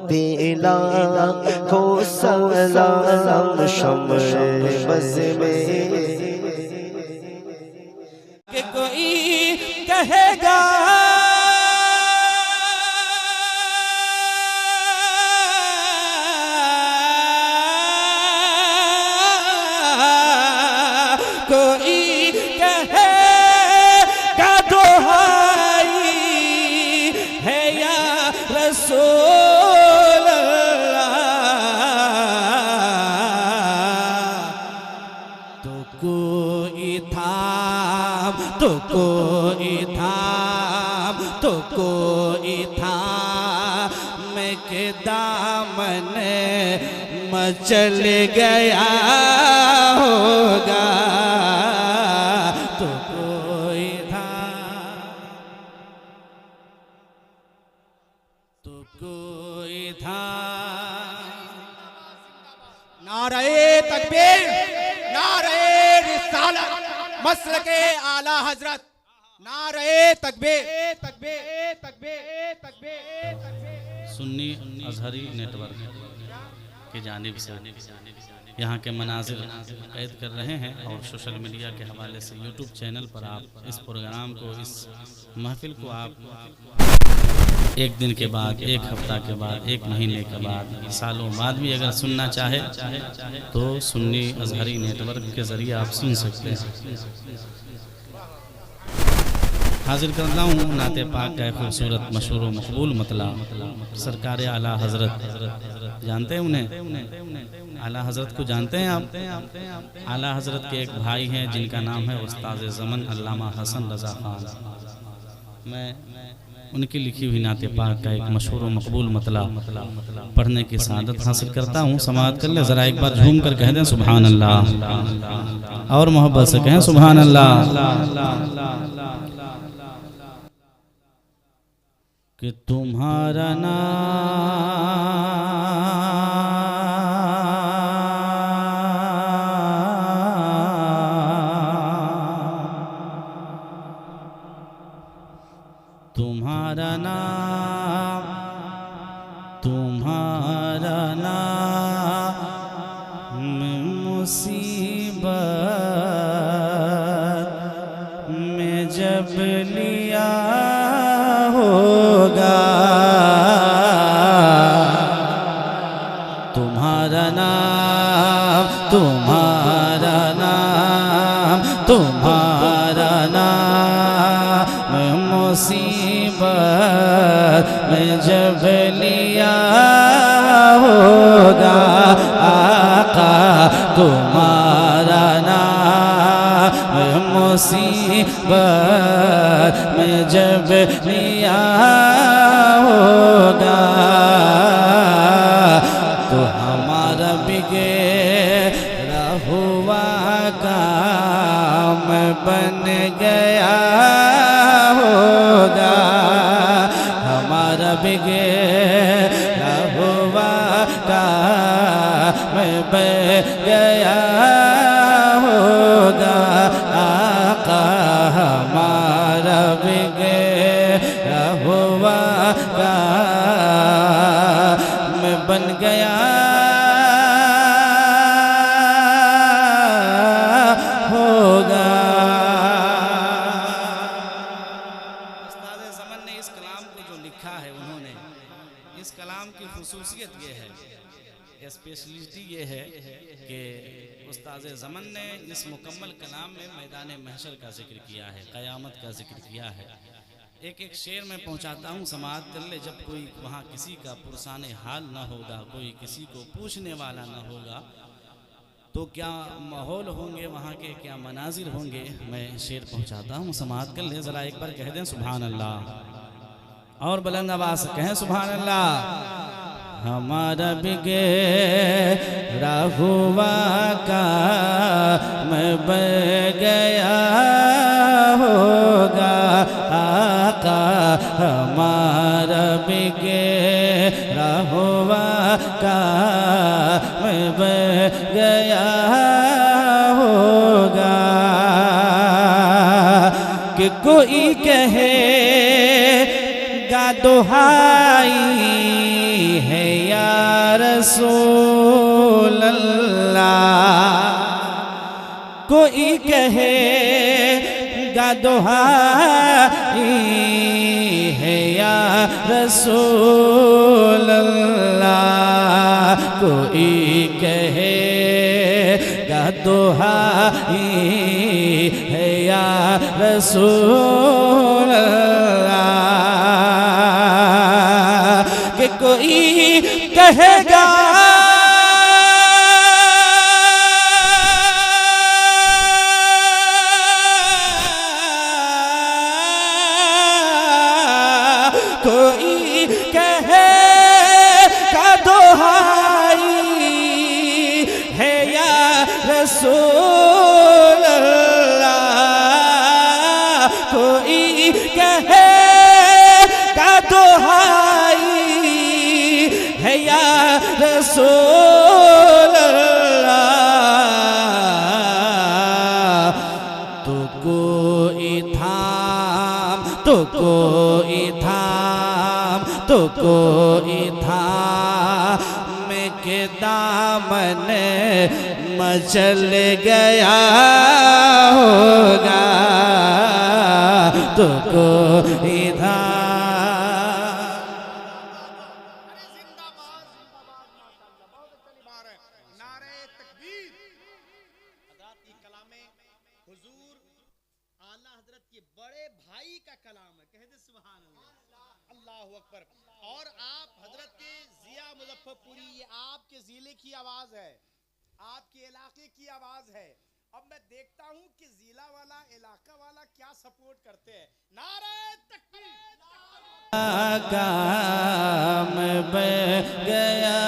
पीला को सलाम शम्र बज़ में कि कोई कहेगा कोई कहेगा दुहाई है या रसूल तो कोई थाम तो कोई थाम तो कोई थाम मैं के दामन मचल गया होगा तो कोई थाम तो कोई थाम। नारे तकबीर, नारे रिसालत, मसलके आला हजरत, नारे तकबीर, तकबीर, तकबीर, तकबीर। सुन्नी अजहरी नेटवर्क की जानिब से यहाँ के मनाजिर कैद कर रहे हैं और सोशल मीडिया के हवाले से यूट्यूब चैनल पर आप इस प्रोग्राम को, इस महफिल को आप एक दिन के बाद, एक हफ्ता के बाद, एक महीने के बाद, सालों बाद भी अगर सुनना चाहे तो सुन्नी अजहरी नेटवर्क के ज़रिए आप सुन सकते हैं। हाजिर करता हूँ नाते पाक का खूबसूरत मशहूर व मकबूल मतला सरकार आला हज़रत। जानते हैं उन्हें? आला हज़रत को जानते हैं आप? आला हज़रत के एक भाई हैं जिनका नाम है उस्ताद ज़मन अल्लामा हसन रज़ा खान। मैं उनकी लिखी हुई नाते पाक का एक मशहूर व मकबूल मतला पढ़ने की सआदत हासिल करता हूँ। समाअत कर ले, ज़रा एक बार झूम कर कह दें सुभान अल्लाह, और मोहब्बत से कहें सुभान अल्लाह। कि तुम्हारा नाम तुम्हारा नाम तुम्हारा नाम मुसीबत में जब लिया होगा, तुम्हारा नाम तुम्हारा नाम तुम्हारा नाम मुसीबत में जब लिया होगा आका, तुम्हारा नाम मुसीबत में जब लिया होगा तो हमारा बिगड़ा हुआ काम बन गया होगा, हमारा बिगड़ा हुआ काम बन गया होगा आका, हमारा बिगड़ा हुआ काम बन गया होगा। उस्ताद ज़मन ने इस कलाम को जो लिखा है, उन्होंने इस कलाम की खुसूसियत ये है, स्पेशलिटी ये है कि उस्ताद ज़मन ने इस मुकम्मल कलाम में मैदान महशर का जिक्र किया है, क़यामत का जिक्र किया है। एक एक शेर में पहुंचाता हूं, समाअत कर ले। जब कोई वहाँ किसी का पुरसाने हाल ना होगा, कोई किसी को पूछने वाला ना होगा, तो क्या माहौल होंगे वहाँ के, क्या मनाजिर होंगे। मैं शेर पहुंचाता हूँ, समाअत कर ले। ज़रा एक बार कह दें सुभान अल्लाह, और बुलंद आवाज़ से कहें सुभान अल्लाह। हमारा बिगड़ा हुआ काम बन गया होगा आका, हमारा बिगड़ा हुआ काम बन गया होगा कि कोई कहेगा दुहाई रसूल अल्लाह। कोई कहेगा दुहाई है या रसूल अल्लाह। कोई कहेगा दुहाई है या रसूल अल्लाह। कि कोई कहेगा कोई कहेगा दुहाई है या रसूल अल्लाह। कोई कहेगा दुहाई है या रसूल अल्लाह। तो कोई थाम, तो कोई थाम, तो कोई थाम में के दामन मचल गया होगा। तो कोई थाम। नारे तकबीर। हज़रत की कलामे हुजूर आला हजरत के बड़े भाई का कलाम है। कह दे सुभान अल्लाह, अल्लाहु अकबर। और आप हजरत के जिया मुजफ्फरपुरी, ये आपके जिले की आवाज है, आपके इलाके की आवाज है। अब मैं देखता हूं कि जिला वाला, इलाका वाला क्या सपोर्ट करते हैं। नारे तकबीर। काम बन गया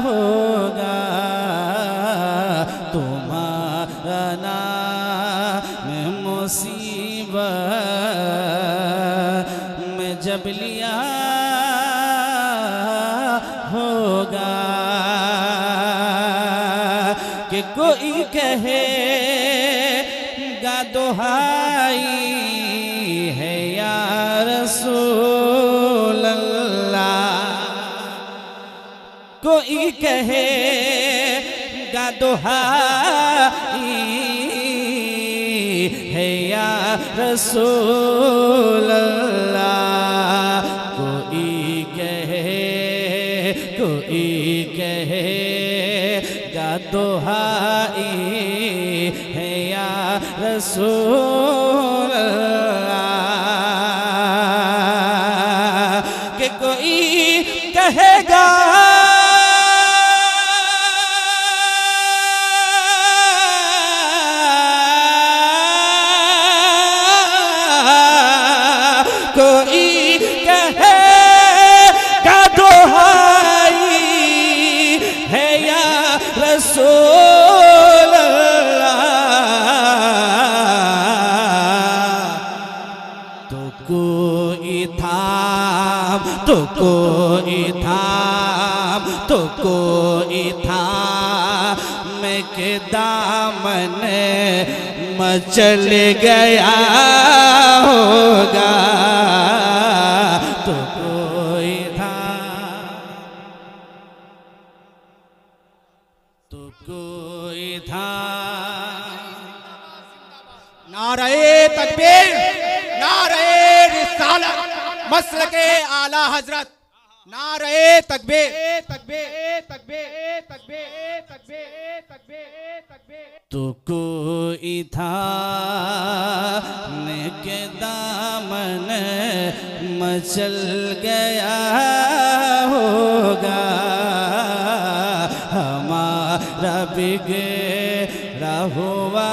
होगा तुम्हारा नाम मुसीबत में जब लिया होगा। कि कोई कहेगा दुहाई है या रसूल अल्लाह। कोई कहेगा दुहाई है या रसूल अल्लाह। कोई कहेगा दुहाई है या रसूल अल्लाह। कि कोई कहेगा कोई कहेगा दुहाई है या रसूल अल्लाह। तो कोई थाम, तो कोई थाम, तो कोई थाम में के दामन मचल गया होगा। तो कोई थाम, तो कोई थाम। नारे तकबीर, नारे रिसालत, मसलके आला हजरत। नारे तकबीर, तकबीर, तकबीर, तकबीर, तकबीर, तकबीर, तकबीर। तो कोई था के दामन मचल गया होगा। हमारा बिगड़ा हुआ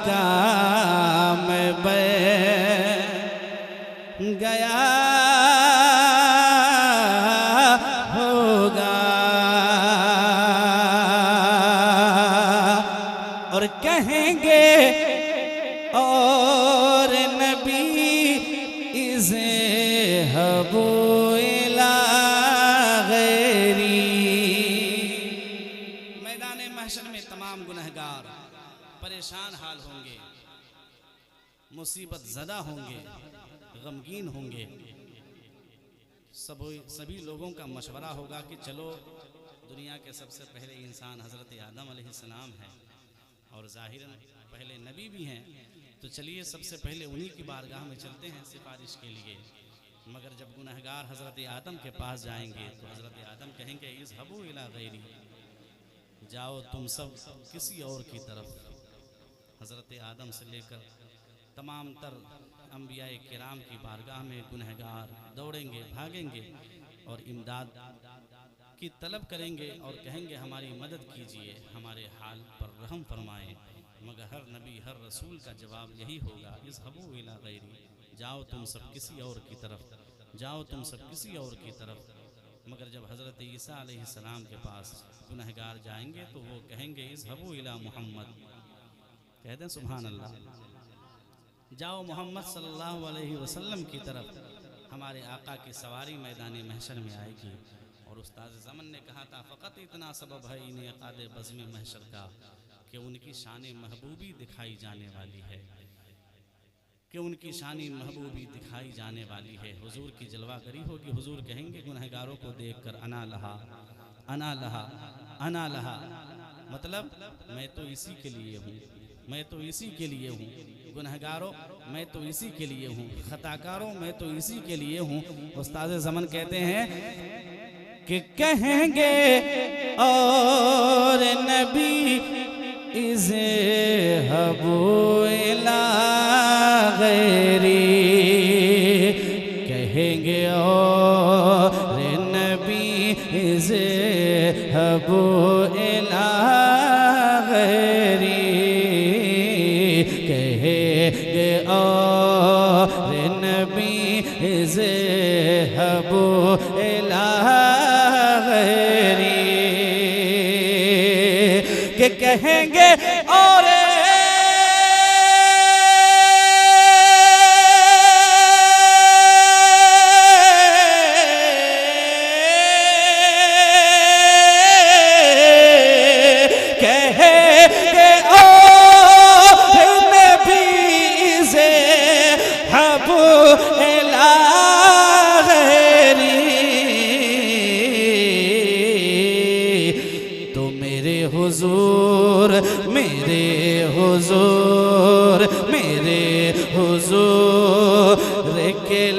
काम बन गया होगा। और कहेंगे और नबी इसे हबो इला गैरी। मैदान महशर में तमाम गुनहगार परेशान हाल होंगे, मुसीबत ज़दा होंगे, गमगीन होंगे। सभी लोगों का मशवरा होगा कि चलो दुनिया के सबसे पहले इंसान हज़रत आदम अलैहिस्सलाम हैं और ज़ाहिरन पहले नबी भी हैं, तो चलिए सबसे पहले उन्हीं की बारगाह में चलते हैं सिफारिश के लिए। मगर जब गुनहगार हज़रत आदम के पास जाएंगे तो हज़रत आदम कहेंगे इज़हबू इला गैरी, जाओ तुम सब किसी और की तरफ। हज़रत आदम से लेकर तमाम तर अंबियाए किराम की बारगाह में गुनहगार दौड़ेंगे, भागेंगे और इमदाद की तलब करेंगे और कहेंगे हमारी मदद कीजिए, हमारे हाल पर रहम फरमाएं। मगर हर नबी हर रसूल का जवाब यही होगा इज़हबू इला गैरी, जाओ तुम सब किसी और की तरफ, जाओ तुम सब किसी और की तरफ। मगर जब हज़रत ईसा अलैहिस्सलाम के पास गुनहगार जाएंगे तो वो कहेंगे इज़हबू इला मोहम्मद, कहते हैं सुभान अल्लाह, जाओ मोहम्मद सल्लल्लाहु अलैहि वसल्लम की तरफ, हमारे आका की सवारी मैदान महशर में आएगी। और उस्ताद ज़मन ने कहा था फ़कत इतना सबब है इन्हें क़ादे बज़्म महशर का कि उनकी शान महबूबी दिखाई जाने वाली है, कि उनकी शान महबूबी दिखाई जाने वाली है। हुजूर की जलवागरी होगी, हुजूर कहेंगे गुनहगारों को देखकर अना लहा अना लहा अना लहा, मतलब मैं तो इसी के लिए हूँ, मैं तो इसी के लिए हूँ। गुनहगारों मैं तो इसी के लिए हूँ, खताकारों मैं तो इसी के लिए हूँ। उस्ताद ज़मन कहते हैं कि कहेंगे और नबी इज़हबू इला गैरी, कहेंगे और नबी इज़हबू इला गैरी, कहेंगे और नबी इज़हबू इला गैरी, के कहेंगे और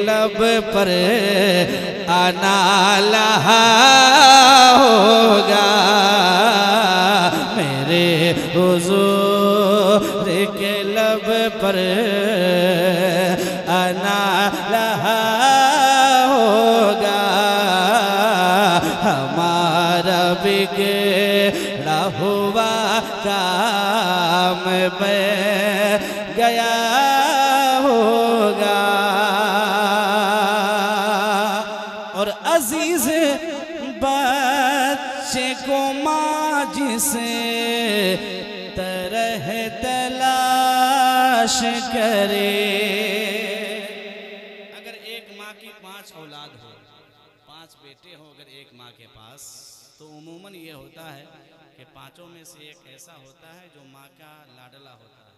लब पर आना लहा होगा, मेरे हुजूर के लब पर आना लहा होगा। हमारा बिगड़ा हुआ काम में गया होगा और अजीज बच्चे को माँ जिसे तरह तलाश करे। अगर एक माँ की 5 औलाद हो, 5 बेटे हो अगर एक माँ के पास, तो उमूमन ये होता है कि 5 में से एक ऐसा होता है जो माँ का लाडला होता है,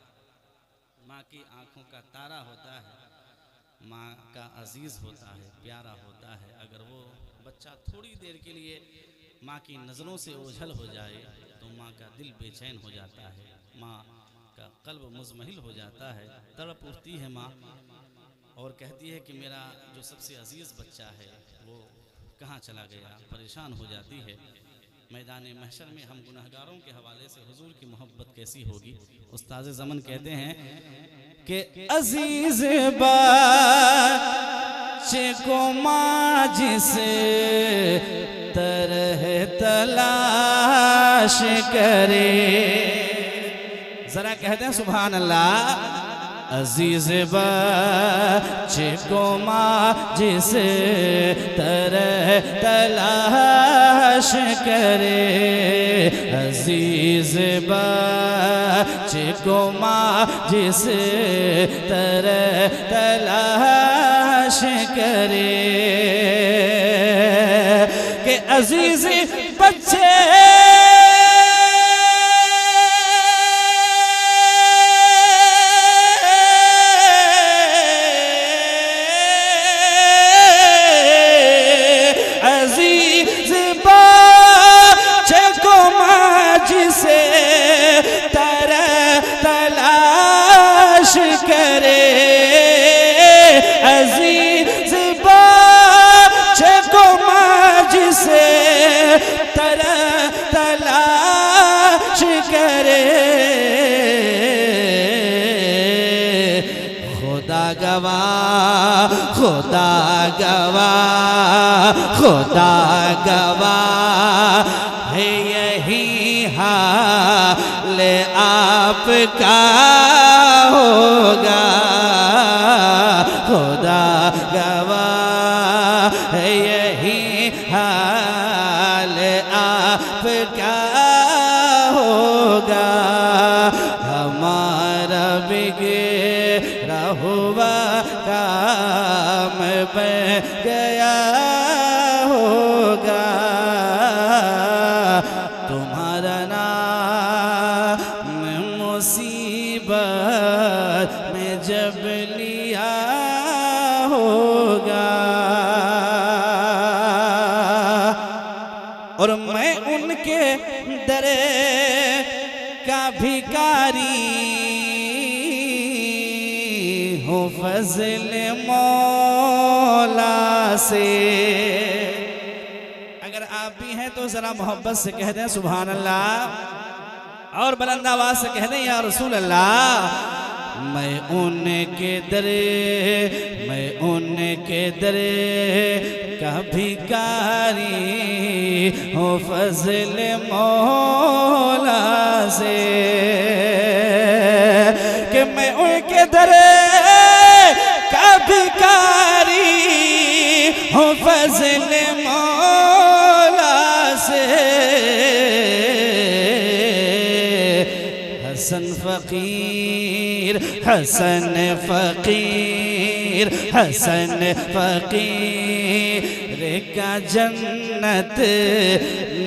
माँ की आंखों का तारा होता है, माँ का अजीज़ होता है, प्यारा होता है। अगर वो बच्चा थोड़ी देर के लिए माँ की नज़रों से ओझल हो जाए तो माँ का दिल बेचैन हो जाता है, माँ का कल्ब मुज़महिल हो जाता है, तड़प उठती है माँ और कहती है कि मेरा जो सबसे अजीज़ बच्चा है वो कहाँ चला गया, परेशान हो जाती है। मैदान महशर में हम गुनहगारों के हवाले से हुजूर की मोहब्बत कैसी होगी। उस्ताद ज़मन कहते हैं कि अजीज बच्चे को माँ जिसे तरह तलाश करे। जरा कहते हैं सुभान अल्लाह। अजीज बच्चे को माँ जिसे तरह तलाश करे, अजीज बच्चे को माँ जिसे तरह तलाश करे, के अजीज बच्चे गवा, खुदा गवा, खुदा गवा है यही हाल आपका होगा, खुदा गवा है यही हाल आपका होगा। हमारा बिगड़ा हुआ काम बन गया होगा, तुम्हारा नाम मुसीबत में जब लिया होगा। और मैं उनके दरे का भिखारी हूँ फजल मौला से। अगर आप भी हैं तो जरा मोहब्बत से कह दें सुभान अल्लाह, और बुलंद आवाज से कह दें या रसूल अल्लाह। मैं उनके दरे का भिखारी हूँ फजल मौला से, कि मैं उनके दरे का भिखारी हूँ फजल मौला से। हसन फकीर, हसन फकीर, हसन फकीर का जन्नत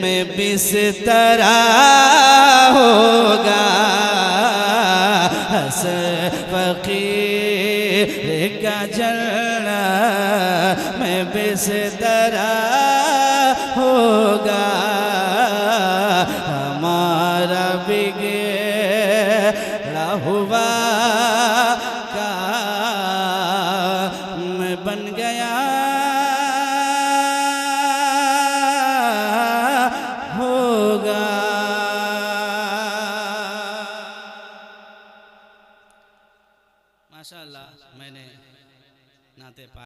में बिस्तरा होगा, हसन फकीर का जन्नत में बिस्तरा होगा। हमारा बिगड़ा हुआ काम बन गया